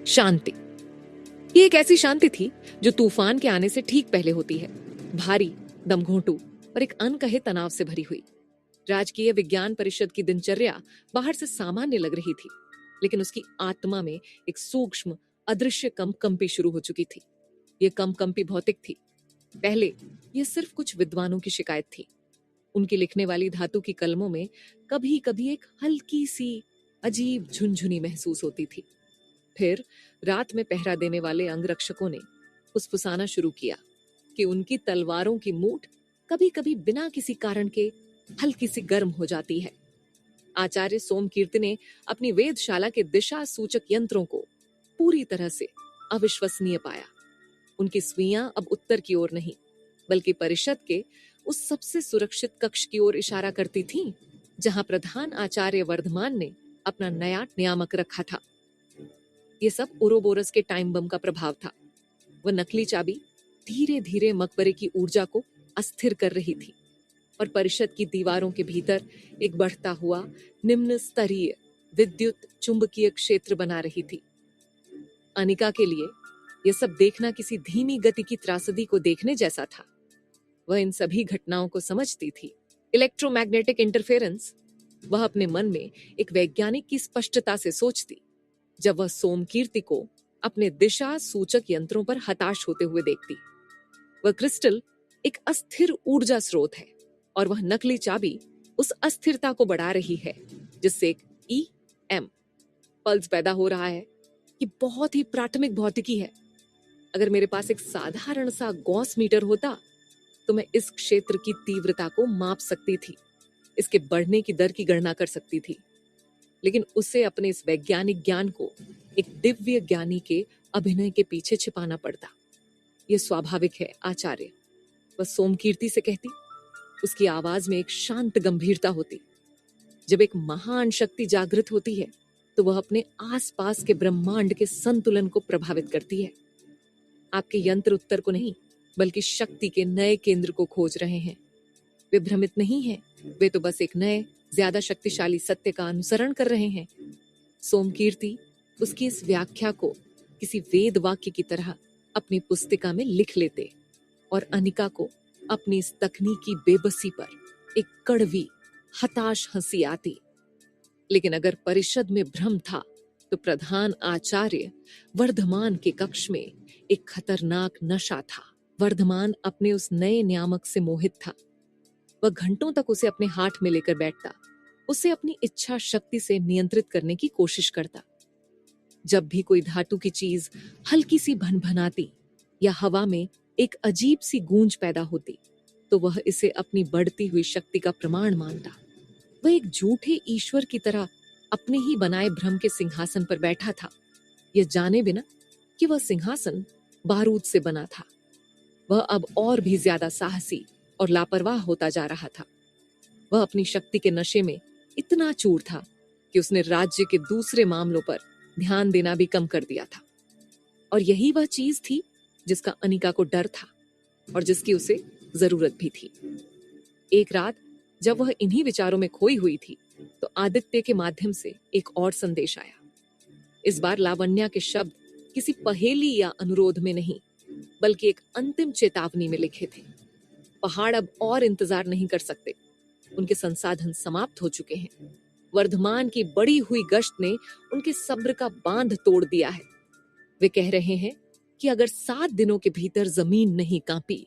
शांति। ये एक ऐसी शांति थी जो तूफान के आने से ठीक पहले होती है, भारी, दमघोंटू और एक अनकहे तनाव से भरी हुई। राजकीय विज्ञान परिषद की दिनचर्या बाहर से सामान्य लग रही थी, लेकिन उसकी आत्मा में एक सूक्ष्म अदृश्य कंपकंपी शुरू हो चुकी थी। ये कंपकंपी भौतिक थी। पहले ये सिर्फ कुछ विद्वानों की शिकायत थी। उनकी लिखने वाली धातु की कलमों में कभी कभी एक हल्की सी अजीब झुनझुनी महसूस होती थी। फिर रात में पहरा देने वाले अंगरक्षकों ने फुसफुसाना शुरू किया कि उनकी तलवारों की मूठ कभी कभी बिना किसी कारण के हल्की सी गर्म हो जाती है। आचार्य सोमकीर्ति ने अपनी वेदशाला के दिशा सूचक यंत्रों को पूरी तरह से अविश्वसनीय पाया। उनकी सुइयां अब उत्तर की ओर नहीं, बल्कि परिषद के उस सबसे सुरक्षित कक्ष की ओर इशारा करती थीं, जहां प्रधान आचार्य वर्धमान ने अपना नया नियामक रखा था। ये सब ओरोबोरस के टाइम बम का प्रभाव था। वह नकली चाबी धीरे धीरे मकबरे की ऊर्जा को अस्थिर कर रही थी और परिषद की दीवारों के भीतर एक बढ़ता हुआ निम्न स्तरीय विद्युत चुंबकीय क्षेत्र बना रही थी। अनिका के लिए यह सब देखना किसी धीमी गति की त्रासदी को देखने जैसा था। वह इन सभी घटनाओं को समझती थी। इलेक्ट्रोमैग्नेटिक इंटरफेरेंस, वह अपने मन में एक वैज्ञानिक की स्पष्टता से सोचती जब वह सोमकीर्ति को अपने दिशा सूचक यंत्रों पर हताश होते हुए देखती। वह क्रिस्टल एक अस्थिर ऊर्जा स्रोत है और वह नकली चाबी उस अस्थिरता को बढ़ा रही है, जिससे एक EM पल्स पैदा हो रहा है। ये बहुत ही प्राथमिक भौतिकी है। अगर मेरे पास एक साधारण सा गॉस मीटर होता तो मैं इस क्षेत्र की तीव्रता को माप सकती थी, इसके बढ़ने की दर की गणना कर सकती थी। लेकिन उसे अपने इस वैज्ञानिक ज्ञान को एक दिव्य ज्ञानी के अभिनय के पीछे छिपाना पड़ता। यह स्वाभाविक है आचार्य, वह सोमकीर्ति से कहती। उसकी आवाज में एक शांत गंभीरता होती। जब एक महान शक्ति जागृत होती है तो वह अपने आसपास के ब्रह्मांड के संतुलन को प्रभावित करती है। आपके यंत्र उत्तर को नहीं, बल्कि शक्ति के नए केंद्र को खोज रहे हैं। वे भ्रमित नहीं हैं, वे तो बस एक नए ज्यादा शक्तिशाली सत्य का अनुसरण कर रहे हैं। सोमकीर्ति उसकी इस व्याख्या को किसी वेद वाक्य की तरह अपनी पुस्तिका में लिख लेते और अनिका को अपनी इस तकनीकी बेबसी पर एक कड़वी हताश हंसी आती। लेकिन अगर परिषद में भ्रम था तो प्रधान आचार्य वर्धमान के कक्ष में एक खतरनाक नशा था। वर्धमान अपने उस नए नियामक से मोहित था। वह घंटों तक उसे अपने हाथ में लेकर बैठता, उसे अपनी इच्छा शक्ति से नियंत्रित करने की कोशिश करता। जब भी कोई धातु की चीज हल्की सी भनभनाती या हवा में एक अजीब सी गूंज पैदा होती तो वह इसे अपनी बढ़ती हुई शक्ति का प्रमाण मानता। वह एक झूठे ईश्वर की तरह अपने ही बनाए भ्रम के सिंहासन पर बैठा था, यह जाने बिना कि वह सिंहासन बारूद से बना था। वह अब और भी ज्यादा साहसी और लापरवाह होता जा रहा था। वह अपनी शक्ति के नशे में इतना चूर था कि उसने राज्य के दूसरे मामलों पर ध्यान देना भी कम कर दिया था। और यही वह चीज थी जिसका अनिका को डर था और जिसकी उसे जरूरत भी थी। एक रात जब वह इन्हीं विचारों में खोई हुई थी तो आदित्य के माध्यम से एक और संदेश आया। इस बार लावण्या के शब्द किसी पहेली या अनुरोध में नहीं, बल्कि एक अंतिम चेतावनी में लिखे थे। पहाड़ अब और इंतजार नहीं कर सकते, उनके संसाधन समाप्त हो चुके हैं। वर्धमान की बढ़ी हुई गश्त ने उनके सब्र का बांध तोड़ दिया है। वे कह रहे हैं कि अगर 7 दिनों के भीतर जमीन नहीं कांपी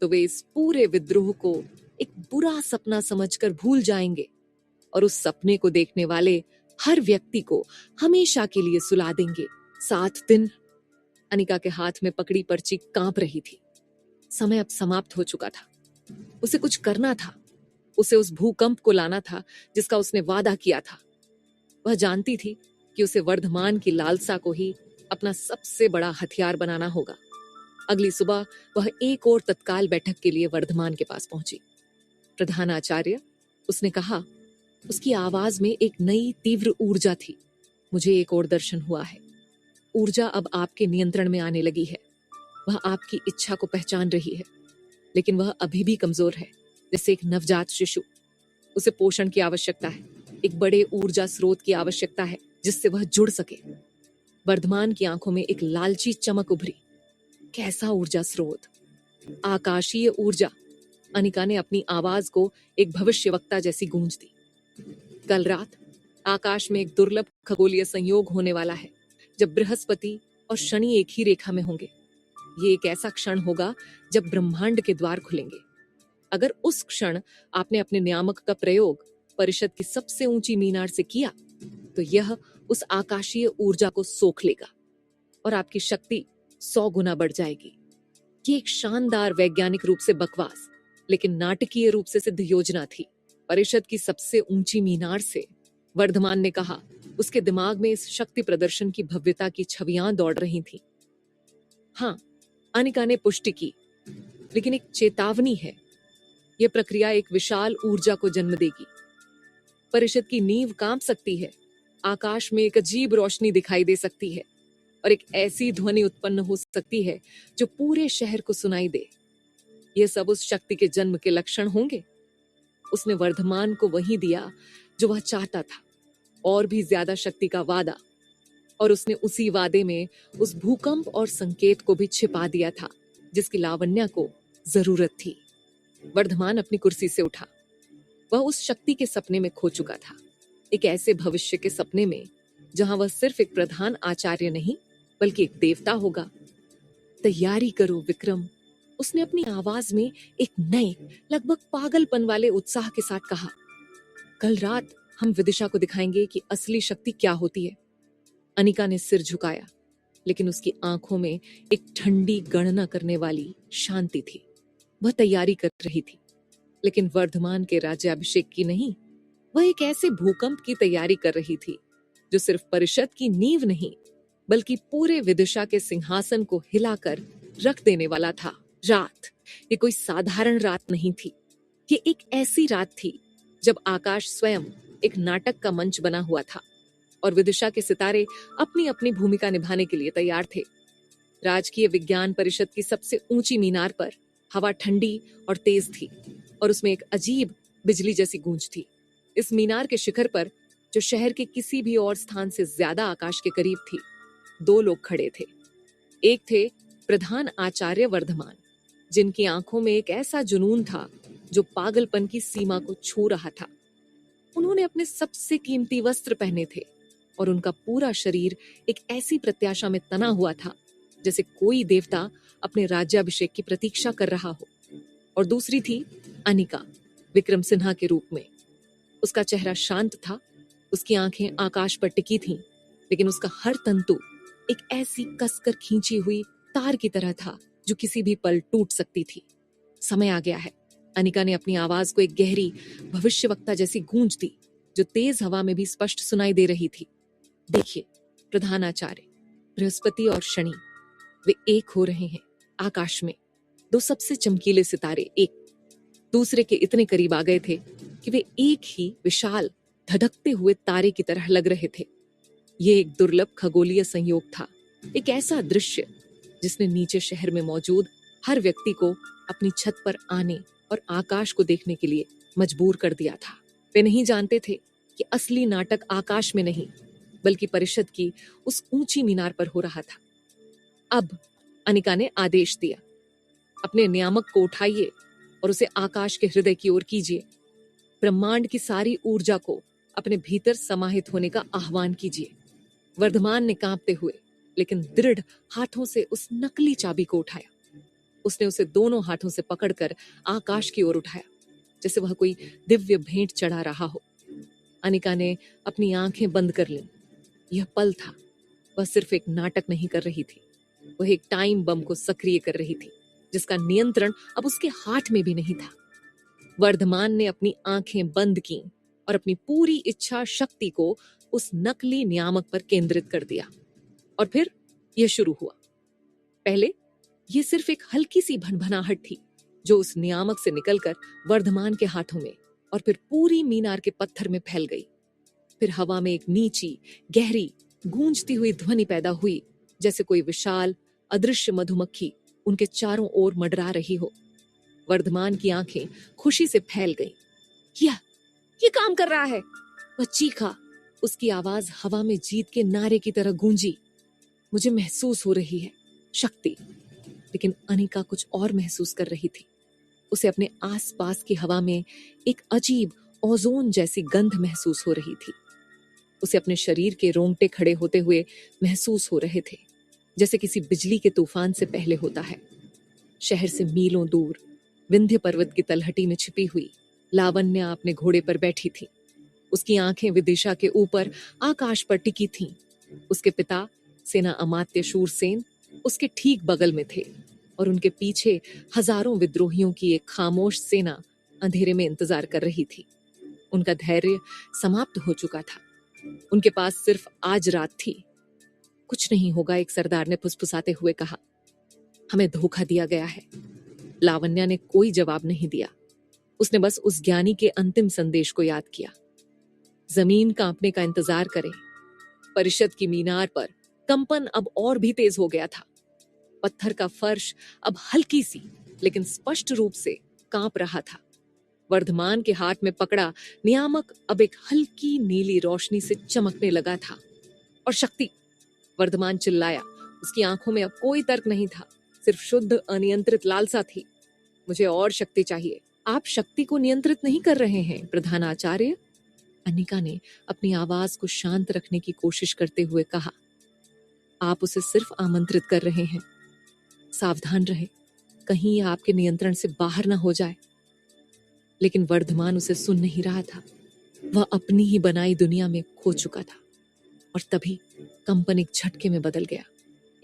तो वे इस पूरे विद्रोह को एक बुरा सपना समझकर भूल जाएंगे और उस सपने को देखने वाले हर व्यक्ति को हमेशा के लिए सुला देंगे। 7 दिन। अनिका के हाथ में पकड़ी पर्ची कांप रही थी। समय अब समाप्त हो चुका था। उसे कुछ करना था। उसे उस भूकंप को लाना था जिसका उसने वादा किया था। वह जानती थी कि उसे वर्धमान की लालसा को ही अपना सबसे बड़ा हथियार बनाना होगा। अगली सुबह वह एक और तत्काल बैठक के लिए वर्धमान के पास पहुंची। प्रधान आचार्य, उसने कहा। उसकी आवाज में एक नई तीव्र ऊर्जा थी। मुझे एक और दर्शन हुआ है। ऊर्जा अब आपके नियंत्रण में आने लगी है। वह आपकी इच्छा को पहचान रही है, लेकिन वह अभी भी कमजोर है, जैसे एक नवजात शिशु। उसे पोषण की आवश्यकता है, एक बड़े ऊर्जा स्रोत की आवश्यकता है जिससे वह जुड़ सके। वर्धमान की आंखों में एक लालची चमक उभरी। कैसा ऊर्जा स्रोत! आकाशीय ऊर्जा! अनिका ने अपनी आवाज को एक भविष्यवक्ता जैसी गूंज दी। कल रात आकाश में एक दुर्लभ खगोलीय संयोग होने वाला है, जब बृहस्पति और शनि एक ही रेखा में होंगे। ये एक ऐसा क्षण होगा जब ब्रह्मांड के द्वार खुलेंगे। अगर उस क्षण आपने अपने नियामक का प्रयोग परिषद की सबसे ऊंची मीनार से किया, तो यह उस आकाशीय ऊर्जा को सोख लेगा और आपकी शक्ति 100 गुना बढ़ जाएगी। ये एक शानदार वैज्ञानिक रूप से बकवास, लेकिन नाटकीय रूप से सिद्ध योजना थी। परिषद की सबसे ऊंची मीनार से, वर्धमान ने कहा। उसके दिमाग में इस शक्ति प्रदर्शन की भव्यता की छवियां दौड़ रही थीं। हाँ, अनिका ने पुष्टि की, लेकिन एक चेतावनी है। यह प्रक्रिया एक विशाल ऊर्जा को जन्म देगी। परिषद की नींव कांप सकती है, आकाश में एक अजीब रोशनी दिखाई दे सकती है और एक ऐसी ध्वनि उत्पन्न हो सकती है जो पूरे शहर को सुनाई दे। यह सब उस शक्ति के जन्म के लक्षण होंगे। उसने वर्धमान को वही दिया जो वह चाहता था, और भी ज्यादा शक्ति का वादा, और उसने उसी वादे में उस भूकंप और संकेत को भी छिपा दिया था जिसकी लावण्या को जरूरत थी। वर्धमान अपनी कुर्सी से उठा। वह उस शक्ति के सपने में खो चुका था, एक ऐसे भविष्य के सपने में जहां वह सिर्फ एक प्रधान आचार्य नहीं बल्कि एक देवता होगा। तैयारी करो विक्रम, उसने अपनी आवाज में एक नए, लगभग पागलपन वाले उत्साह के साथ कहा। कल रात हम विदिशा को दिखाएंगे कि असली शक्ति क्या होती है। अनिका ने सिर झुकाया, लेकिन उसकी आंखों में एक ठंडी गणना करने वाली शांति थी। वह तैयारी कर रही थी, लेकिन वर्धमान के राज्याभिषेक की नहीं। वह एक ऐसे भूकंप की तैयारी कर रही थी जो सिर्फ परिषद की नींव नहीं बल्कि पूरे विदिशा के सिंहासन को हिलाकर रख देने वाला था। रात, ये कोई साधारण रात नहीं थी। ये एक ऐसी रात थी जब आकाश स्वयं एक नाटक का मंच बना हुआ था और विदिशा के सितारे अपनी अपनी भूमिका निभाने के लिए तैयार थे। राजकीय विज्ञान परिषद की सबसे ऊंची मीनार पर हवा ठंडी और तेज थी और उसमें एक अजीब बिजली जैसी गूंज थी। इस मीनार के शिखर पर, जो शहर के किसी भी और स्थान से ज्यादा आकाश के करीब थी, 2 लोग खड़े थे। एक थे प्रधान आचार्य वर्धमान, जिनकी आंखों में एक ऐसा जुनून था जो पागलपन की सीमा को छू रहा था। उन्होंने अपने सबसे कीमती वस्त्र पहने थे और उनका पूरा शरीर एक ऐसी प्रत्याशा में तना हुआ था जैसे कोई देवता अपने राज्याभिषेक की प्रतीक्षा कर रहा हो। और दूसरी थी अनिका, विक्रम सिन्हा के रूप में। उसका चेहरा शांत था, उसकी आंखें आकाश पर टिकी थीं, लेकिन उसका हर तंतु एक ऐसी कसकर खींची हुई तार की तरह था जो किसी भी पल टूट सकती थी। समय आ गया है, अनिका ने अपनी आवाज को एक गहरी भविष्यवक्ता जैसी गूंज दी जो तेज हवा में भी स्पष्ट सुनाई दे रही थी। देखिए प्रधानाचार्य, बृहस्पति और शनि, वे एक हो रहे हैं। आकाश में 2 सबसे चमकीले सितारे एक दूसरे के इतने करीब आ गए थे कि वे एक ही विशाल धधकते हुए तारे की तरह लग रहे थे। ये एक दुर्लभ खगोलीय संयोग था, एक ऐसा दृश्य जिसने नीचे शहर में मौजूद हर व्यक्ति को अपनी छत पर आने और आकाश को देखने के लिए मजबूर कर दिया था। वे नहीं जानते थे कि असली नाटक आकाश में नहीं बल्कि परिषद की उस ऊंची मीनार पर हो रहा था। अब अनिका ने आदेश दिया, अपने नियामक को उठाइए और उसे आकाश के हृदय की ओर कीजिए। ब्रह्मांड की सारी ऊर्जा को अपने भीतर समाहित होने का आह्वान कीजिए। वर्धमान ने कांपते हुए लेकिन दृढ़ हाथों से उस नकली चाबी को उठाया। उसने उसे दोनों हाथों से पकड़कर आकाश की ओर उठाया, जैसे वह कोई दिव्य भेंट चढ़ा रहा हो। अनिका ने अपनी आंखें बंद कर लीं। यह पल था, वह सिर्फ एक नाटक नहीं कर रही थी, वह एक टाइम बम को सक्रिय कर रही थी जिसका नियंत्रण अब उसके हाथ में भी नहीं था। वर्धमान ने अपनी आंखें बंद की और अपनी पूरी इच्छा शक्ति को उस नकली नियामक पर केंद्रित कर दिया। और फिर यह शुरू हुआ। पहले यह सिर्फ एक हल्की सी भनभनाहट थी जो उस नियामक से निकलकर वर्धमान के हाथों में और फिर पूरी मीनार के पत्थर में फैल गई। फिर हवा में एक नीची, गहरी, गूंजती हुई ध्वनि पैदा हुई, जैसे कोई विशाल अदृश्य मधुमक्खी उनके चारों ओर मंडरा रही हो। वर्धमान की आंखें खुशी से फैल गईं। यह काम कर रहा है, वह चीखा। उसकी आवाज हवा में जीत के नारे की तरह गूंजी। मुझे महसूस हो रही है शक्ति। लेकिन अनिका कुछ और महसूस कर रही थी। उसे अपने आसपास की हवा में एक अजीब ओजोन जैसी गंध महसूस हो रही थी। उसे अपने शरीर के रोंगटे खड़े होते हुए महसूस हो रहे थे, जैसे किसी बिजली के तूफान से पहले होता है। शहर से मीलों दूर विंध्य पर्वत की तलहटी में छिपी हुई लावण्या अपने घोड़े पर बैठी थी। उसकी आंखें विदिशा के ऊपर आकाश पर टिकी थीं। उसके पिता सेना अमात्य शूरसेन उसके ठीक बगल में थे और उनके पीछे हजारों विद्रोहियों की एक खामोश सेना अंधेरे में इंतजार कर रही थी। उनका धैर्य समाप्त हो चुका था। उनके पास सिर्फ आज रात थी। कुछ नहीं होगा, एक सरदार ने फुसफुसाते हुए कहा। हमें धोखा दिया गया है। लावण्या ने कोई जवाब नहीं दिया। उसने बस उस ज्ञानी के अंतिम संदेश को याद किया। जमीन कांपने का इंतजार करें। परिषद की मीनार पर कंपन अब और भी तेज हो गया था। पत्थर का फर्श अब हल्की सी लेकिन स्पष्ट रूप से कांप रहा था। वर्धमान के हाथ में पकड़ा नियामक अब एक हल्की नीली रोशनी से चमकने लगा था। और शक्ति! वर्धमान चिल्लाया। उसकी आंखों में अब कोई तर्क नहीं था, सिर्फ शुद्ध अनियंत्रित लालसा थी। मुझे और शक्ति चाहिए। आप शक्ति को नियंत्रित नहीं कर रहे हैं प्रधानाचार्य, अनिका ने अपनी आवाज को शांत रखने की कोशिश करते हुए कहा। आप उसे सिर्फ आमंत्रित कर रहे हैं। सावधान रहे, कहीं यह आपके नियंत्रण से बाहर ना हो जाए। लेकिन वर्धमान उसे सुन नहीं रहा था। वह अपनी ही बनाई दुनिया में खो चुका था। और तभी कंपन एक झटके में बदल गया,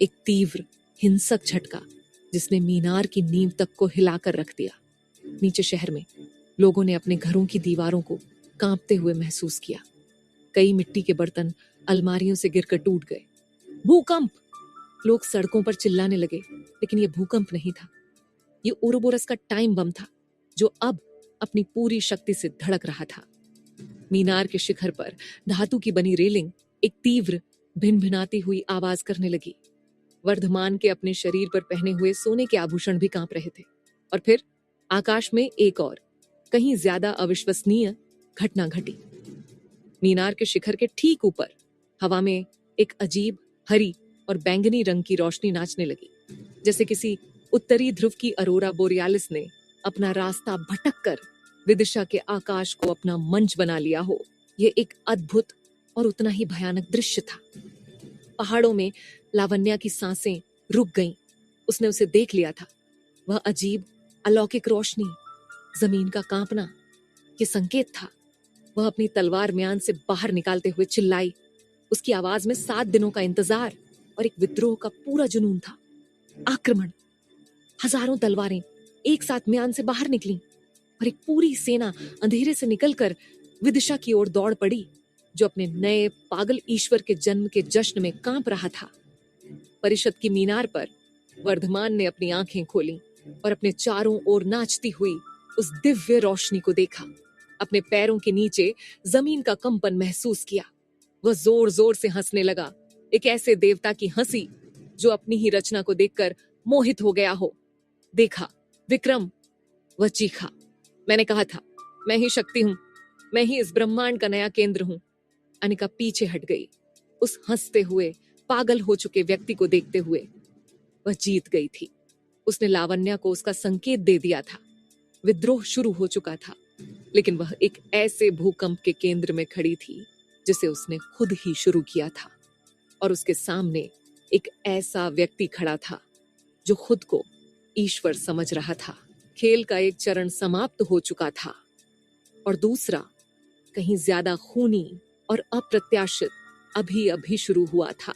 एक तीव्र हिंसक झटका जिसने मीनार की नींव तक को हिलाकर रख दिया। नीचे शहर में लोगों ने अपने घरों की दीवारों को कांपते हुए महसूस किया। कई मिट्टी के बर्तन अलमारियों से गिरकर टूट गए। भूकंप! लोग सड़कों पर चिल्लाने लगे, लेकिन यह भूकंप नहीं था। ये ओरोबोरस का टाइम बम था, जो अब अपनी पूरी शक्ति से धड़क रहा था। मीनार के शिखर पर धातु की बनी रेलिंग एक तीव्र भिनभिनाती हुई आवाज करने लगी। वर्धमान के अपने शरीर पर पहने हुए सोने के आभूषण भी कांप रहे थे। और फिर आकाश में एक और कहीं ज्यादा अविश्वसनीय घटना घटी। मीनार के शिखर के ठीक ऊपर हवा में एक अजीब हरी और बैंगनी रंग की रोशनी नाचने लगी, जैसे किसी उत्तरी ध्रुव की अरोरा बोरियालिस ने अपना रास्ता भटक कर विदिशा के आकाश को अपना मंच बना लिया हो। यह एक अद्भुत और उतना ही भयानक दृश्य था। पहाड़ों में लावण्या की सांसें रुक गईं। उसने उसे देख लिया था। वह अजीब अलौकिक रोशनी, जमीन का कांपना, ये संकेत था। वह अपनी तलवार म्यान से बाहर निकालते हुए चिल्लाई। उसकी आवाज में 7 दिनों का इंतजार और एक विद्रोह का पूरा जुनून था। आक्रमण! हजारों तलवारें एक साथ म्यान से बाहर निकलीं और एक पूरी सेना अंधेरे से निकलकर विदिशा की ओर दौड़ पड़ी, जो अपने नए पागल ईश्वर के जन्म के जश्न में कांप रहा था। परिषद की मीनार पर वर्धमान ने अपनी आंखें खोली और अपने चारों ओर नाचती हुई उस दिव्य रोशनी को देखा। अपने पैरों के नीचे जमीन का कंपन महसूस किया। वह जोर जोर से हंसने लगा, एक ऐसे देवता की हंसी जो अपनी ही रचना को देखकर मोहित हो गया हो। देखा विक्रम, वह चीखा। मैंने कहा था, मैं ही शक्ति हूं, मैं ही इस ब्रह्मांड का नया केंद्र हूं। अनिका पीछे हट गई, उस हंसते हुए पागल हो चुके व्यक्ति को देखते हुए। वह जीत गई थी। उसने लावण्या को उसका संकेत दे दिया था। विद्रोह शुरू हो चुका था, लेकिन वह एक ऐसे भूकंप के केंद्र में खड़ी थी जिसे उसने खुद ही शुरू किया था। और उसके सामने एक ऐसा व्यक्ति खड़ा था जो खुद को ईश्वर समझ रहा था। खेल का एक चरण समाप्त हो चुका था और दूसरा, कहीं ज्यादा खूनी और अप्रत्याशित, अभी अभी शुरू हुआ था।